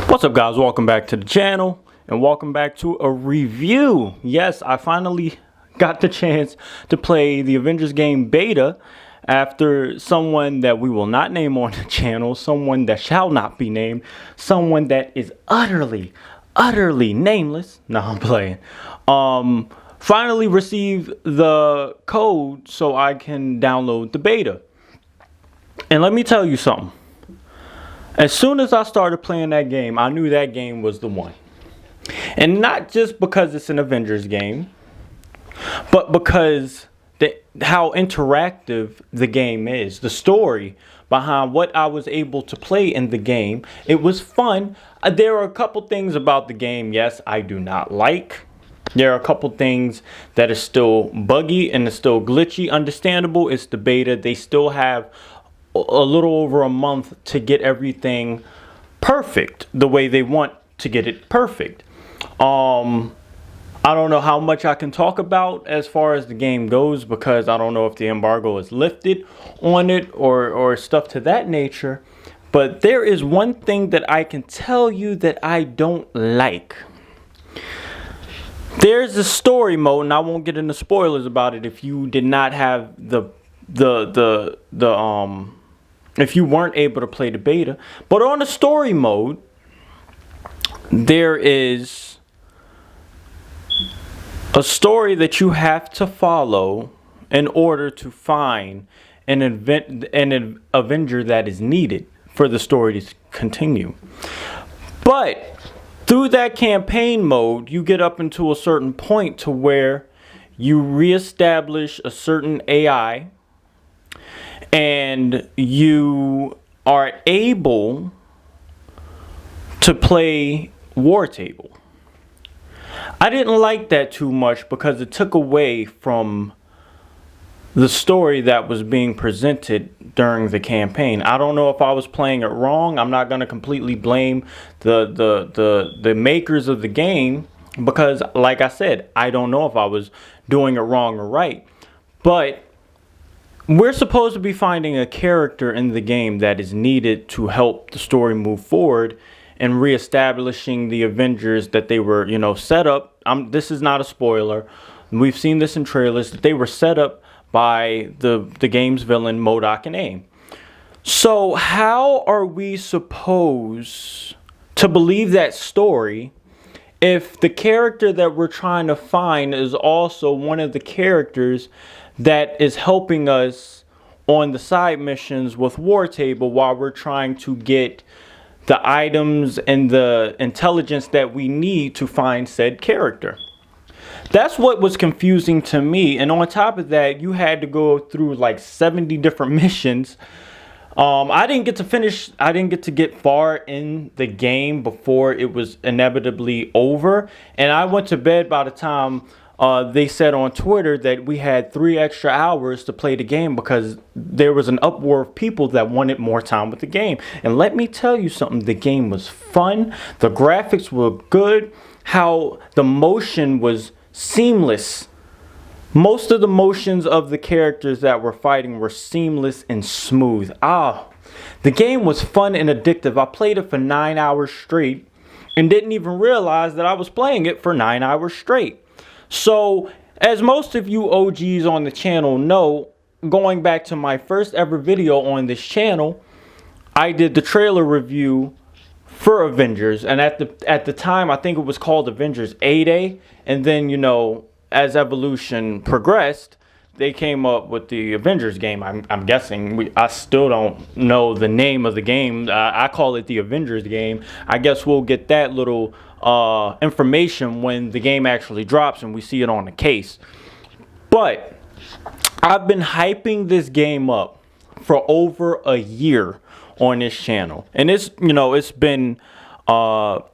What's up, guys? Welcome back to the channel and welcome back to a review. Yes, I finally got the chance to play the Avengers game beta after someone that we will not name on the channel, someone that shall not be named, someone that is utterly nameless. No, I'm playing. Finally received the code so I can download the beta. And let me tell you something. As soon as I started playing that game, I knew that game was the one. And not just because it's an Avengers game, but because how interactive the game is. The story behind what I was able to play in the game, it was fun. There are a couple things about the game, yes, I do not like. There are a couple things that are still buggy and are still glitchy. Understandable, it's the beta. They still have a little over a month to get everything perfect the way they want to get it perfect. I don't know how much I can talk about as far as the game goes because I don't know if the embargo is lifted on it or stuff to that nature. But there is one thing that I can tell you that I don't like. There's a story mode, and I won't get into spoilers about it if you did not have if you weren't able to play the beta. But on the story mode, there is a story that you have to follow in order to find an Avenger that is needed for the story to continue. But through that campaign mode, you get up into a certain point to where you reestablish a certain AI and you are able to play War Table. I didn't like that too much because it took away from the story that was being presented during the campaign. I don't know if I was playing it wrong. I'm not going to completely blame the makers of the game because, like I said, I don't know if I was doing it wrong or right. But we're supposed to be finding a character in the game that is needed to help the story move forward and reestablishing the Avengers that they were, set up. This is not a spoiler. We've seen this in trailers that they were set up by the game's villain, MODOK and AIM. So how are we supposed to believe that story if the character that we're trying to find is also one of the characters that is helping us on the side missions with War Table while we're trying to get the items and the intelligence that we need to find said character? That's what was confusing to me. And on top of that, you had to go through like 70 different missions. I didn't get to get far in the game before it was inevitably over. And I went to bed by the time they said on Twitter that we had 3 extra hours to play the game because there was an uproar of people that wanted more time with the game. And let me tell you something, the game was fun. The graphics were good. How the motion was seamless. Most of the motions of the characters that were fighting were seamless and smooth. The game was fun and addictive. I played it for 9 hours straight and didn't even realize that I was playing it for 9 hours straight. So, as most of you OGs on the channel know, going back to my first ever video on this channel, I did the trailer review for Avengers, and at the time I think it was called Avengers A-Day, and then as evolution progressed, they came up with the Avengers game. I'm guessing I still don't know the name of the game. I call it the Avengers game. I guess we'll get that little information when the game actually drops and we see it on the case. But I've been hyping this game up for over a year on this channel, and it's been out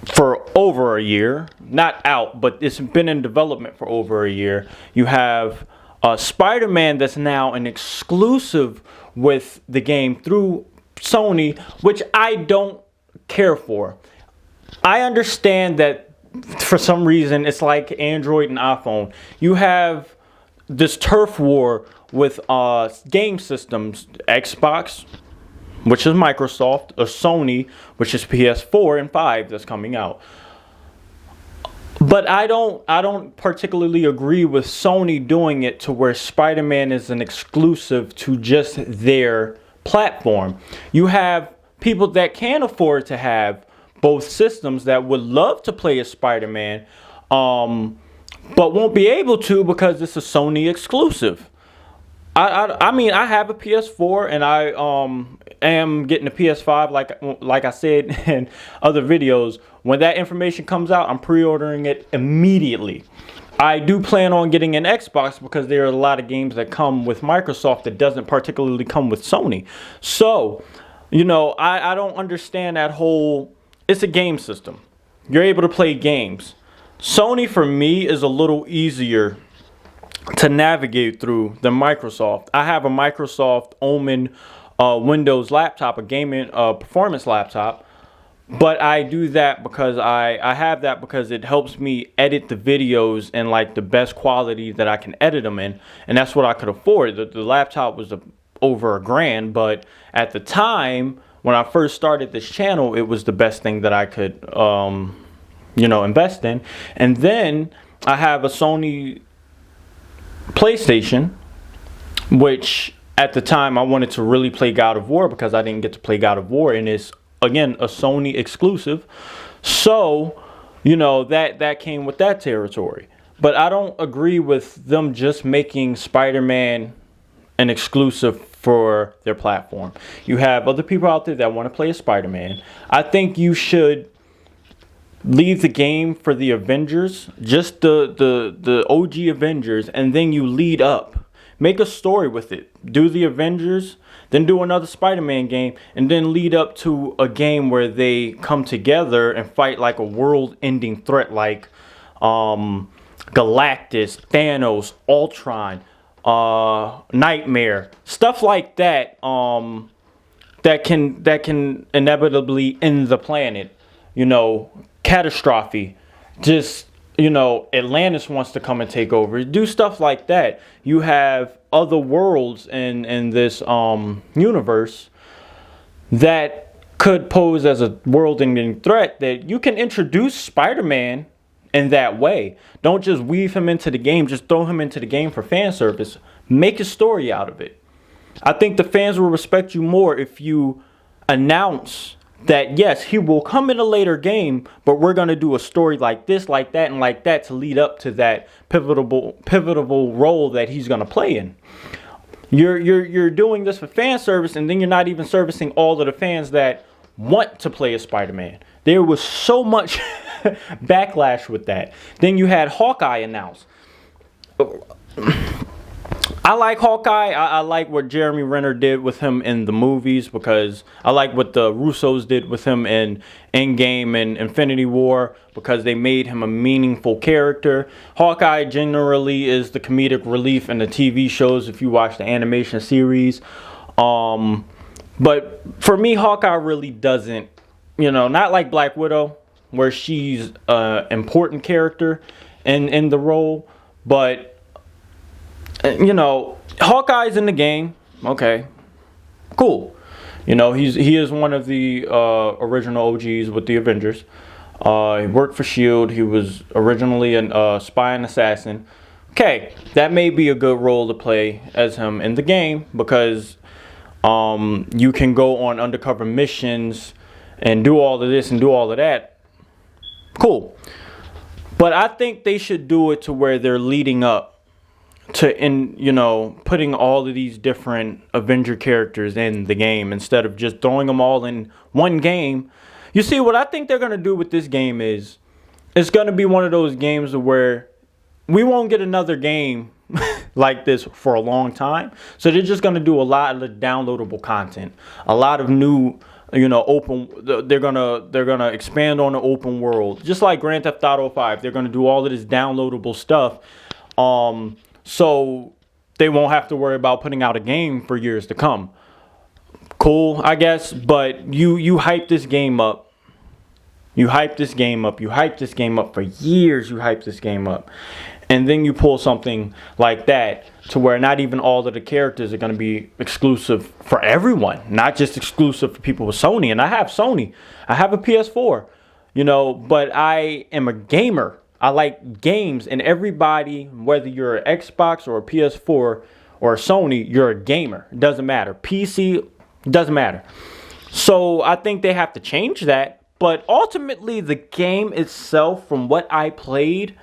for over a year. Not out, but it's been in development for over a year. You have Spider-Man that's now an exclusive with the game through Sony, which I don't care for. I understand that for some reason it's like Android and iPhone. You have this turf war with game systems, Xbox, which is Microsoft, a Sony, which is PS4 and 5 that's coming out. But I don't particularly agree with Sony doing it to where Spider-Man is an exclusive to just their platform. You have people that can afford to have both systems that would love to play as Spider-Man, but won't be able to because it's a Sony exclusive. I mean, I have a PS4 and I am getting a PS5 like I said in other videos. When that information comes out, I'm pre-ordering it immediately. I do plan on getting an Xbox because there are a lot of games that come with Microsoft that doesn't particularly come with Sony. So, you know, I don't understand that whole, it's a game system. You're able to play games. Sony for me is a little easier to navigate through than Microsoft. I have a Microsoft Omen Windows laptop, a gaming performance laptop, but I do that because I have that because it helps me edit the videos in like the best quality that I can edit them in, and that's what I could afford. The laptop was over $1,000, but at the time when I first started this channel, it was the best thing that I could you know, invest in. And then I have a Sony PlayStation, which at the time I wanted to really play God of War because I didn't get to play God of War, and it's again a Sony exclusive. So, you know, that came with that territory. But I don't agree with them just making Spider-Man an exclusive for their platform. You have other people out there that want to play as Spider-Man. I think you should leave the game for the Avengers, just the OG Avengers, and then you lead up. Make a story with it. Do the Avengers, then do another Spider-Man game, and then lead up to a game where they come together and fight like a world-ending threat like Galactus, Thanos, Ultron, Nightmare, stuff like that. That can inevitably end the planet. You know, catastrophe. Just, you know, Atlantis wants to come and take over. Do stuff like that. You have other worlds in this universe that could pose as a world-ending threat that you can introduce Spider-Man in that way. Don't just weave him into the game. Just throw him into the game for fan service. Make a story out of it. I think the fans will respect you more if you announce that yes, he will come in a later game, but we're going to do a story like this, like that, and like that to lead up to that pivotal role that he's going to play in. You're doing this for fan service, and then you're not even servicing all of the fans that want to play as Spider-Man. There was so much backlash with that. Then you had Hawkeye announced. I like Hawkeye. I like what Jeremy Renner did with him in the movies because I like what the Russos did with him in Endgame and Infinity War because they made him a meaningful character. Hawkeye generally is the comedic relief in the TV shows if you watch the animation series. But for me, Hawkeye really doesn't, you know, not like Black Widow where she's an important character in the role, but you know, Hawkeye's in the game. Okay, cool. You know, he is one of the original OGs with the Avengers. He worked for S.H.I.E.L.D. He was originally a spy and assassin. Okay, that may be a good role to play as him in the game because you can go on undercover missions and do all of this and do all of that. Cool. But I think they should do it to where they're leading up to, you know, putting all of these different Avenger characters in the game instead of just throwing them all in one game. You see, what I think they're going to do with this game is it's going to be one of those games where we won't get another game like this for a long time. So they're just going to do a lot of the downloadable content, a lot of new, you know, they're gonna expand on the open world, just like Grand Theft Auto 5. They're gonna do all of this downloadable stuff. So they won't have to worry about putting out a game for years to come. Cool, I guess, but you hype this game up. You hype this game up. You hype this game up for years. You hype this game up. And then you pull something like that to where not even all of the characters are going to be exclusive for everyone. Not just exclusive for people with Sony. And I have Sony. I have a PS4. You know, but I am a gamer. I like games. And everybody, whether you're an Xbox or a PS4 or a Sony, you're a gamer. It doesn't matter. PC, doesn't matter. So I think they have to change that. But ultimately, the game itself, from what I played,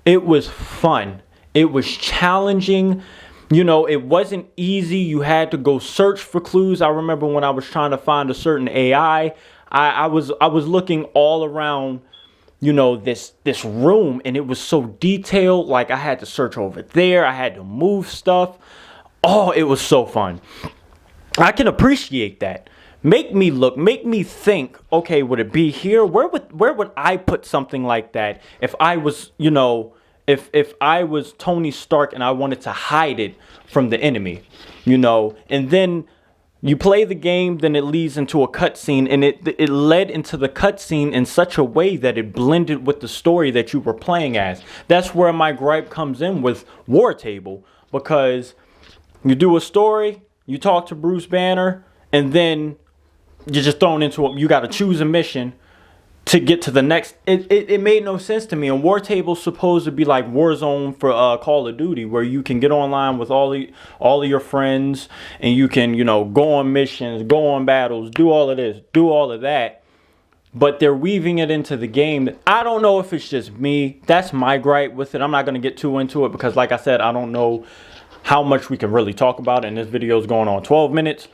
it was fun. It was challenging. You know, it wasn't easy. You had to go search for clues. I remember when I was trying to find a certain AI, I was looking all around, you know, this room, and it was so detailed. Like, I had to search over there. I had to move stuff. Oh, it was so fun. I can appreciate that. Make me look, make me think, okay, would it be here? Where would I put something like that if I was, you know, if I was Tony Stark and I wanted to hide it from the enemy, you know? And then you play the game, then it leads into a cutscene, and it led into the cutscene in such a way that it blended with the story that you were playing as. That's where my gripe comes in with War Table, because you do a story, you talk to Bruce Banner, and then you're just thrown into it. You got to choose a mission to get to the next. It made no sense to me. And War Table's supposed to be like Warzone for Call of Duty, where you can get online with all of your friends, and you can, you know, go on missions, go on battles, do all of this, do all of that. But they're weaving it into the game. I don't know if it's just me. That's my gripe with it. I'm not going to get too into it because, like I said, I don't know how much we can really talk about it. And this video is going on 12 minutes.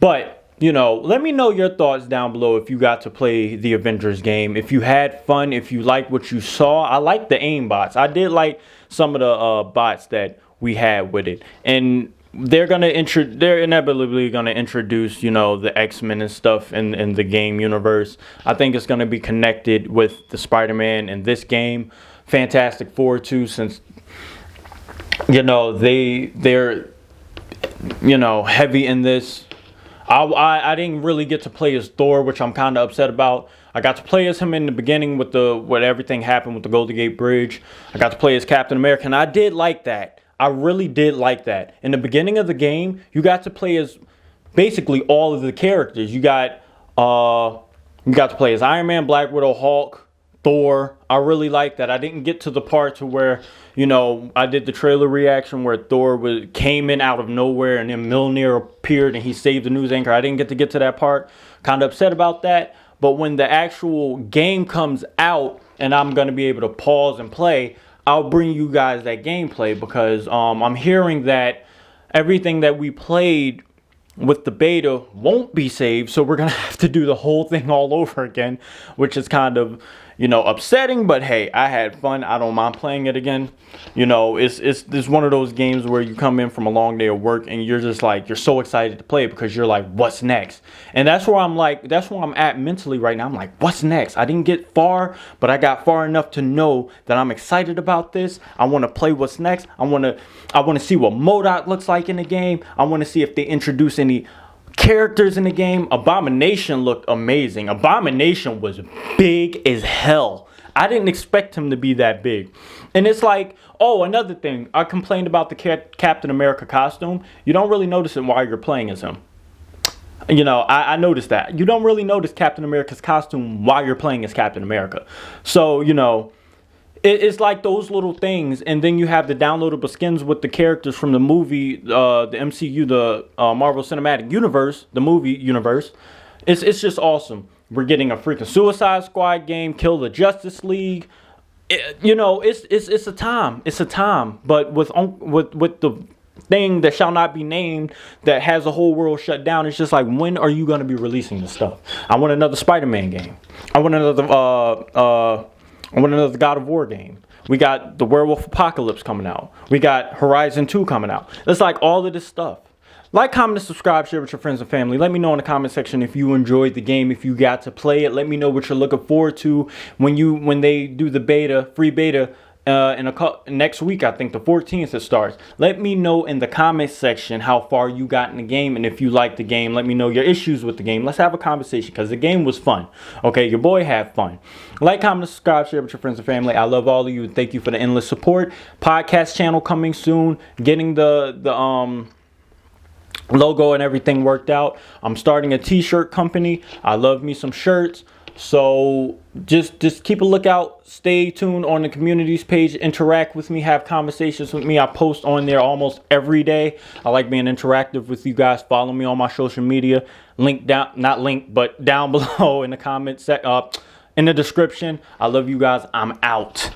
But, you know, let me know your thoughts down below if you got to play the Avengers game. If you had fun, if you like what you saw. I like the aim bots. I did like some of the bots that we had with it. And they're inevitably gonna introduce, you know, the X-Men and stuff in the game universe. I think it's gonna be connected with the Spider-Man in this game. Fantastic Four too, since, you know, they're, you know, heavy in this. I didn't really get to play as Thor, which I'm kind of upset about. I got to play as him in the beginning with everything happened with the Golden Gate Bridge. I got to play as Captain America, and I did like that. I really did like that. In the beginning of the game, you got to play as basically all of the characters. You got to play as Iron Man, Black Widow, Hulk, Thor. I really like that. I didn't get to the part to where, you know, I did the trailer reaction where Thor came in out of nowhere and then Mjolnir appeared and he saved the news anchor. I didn't get to that part. Kind of upset about that. But when the actual game comes out and I'm going to be able to pause and play, I'll bring you guys that gameplay, because I'm hearing that everything that we played with the beta won't be saved, so we're gonna have to do the whole thing all over again, which is kind of, you know, upsetting. But hey, I had fun. I don't mind playing it again. You know, it's one of those games where you come in from a long day of work and you're just like, you're so excited to play it because you're like, what's next? And that's where I'm at mentally right now. I'm like, what's next? I didn't get far, but I got far enough to know that I'm excited about this. I want to play what's next. I want to see what MODOK looks like in the game. I want to see if they introduce any characters in the game. Abomination looked amazing. Abomination was big as hell. I didn't expect him to be that big. And it's like, oh, another thing. I complained about the Captain America costume. You don't really notice it while you're playing as him. You know, I noticed that. You don't really notice Captain America's costume while you're playing as Captain America. So, you know, it's like those little things. And then you have the downloadable skins with the characters from the movie, the MCU, the Marvel Cinematic Universe, the movie universe. It's just awesome. We're getting a freaking Suicide Squad game, Kill the Justice League. You know, it's a time. It's a time. But with the thing that shall not be named that has the whole world shut down, it's just like, when are you going to be releasing this stuff? I want another Spider-Man game. I want another God of War game. We got the Werewolf Apocalypse coming out. We got Horizon 2 coming out. It's like all of this stuff. Like, comment, and subscribe, share with your friends and family. Let me know in the comment section if you enjoyed the game, if you got to play it. Let me know what you're looking forward to when they do the beta, free beta next week. I think the 14th it starts. Let me know in the comment section how far you got in the game, and if you like the game, let me know your issues with the game. Let's have a conversation, because the game was fun. Okay, your boy had fun. Like, comment, subscribe, share with your friends and family. I love all of you. Thank you for the endless support. Podcast channel coming soon. Getting the logo and everything worked out. I'm starting a t-shirt company. I love me some shirts. So just keep a lookout. Stay tuned on the communities page. Interact with me. Have conversations with me. I post on there almost every day. I like being interactive with you guys. Follow me on my social media. Link down, not link, but down below in the comments, in the description. I love you guys. I'm out.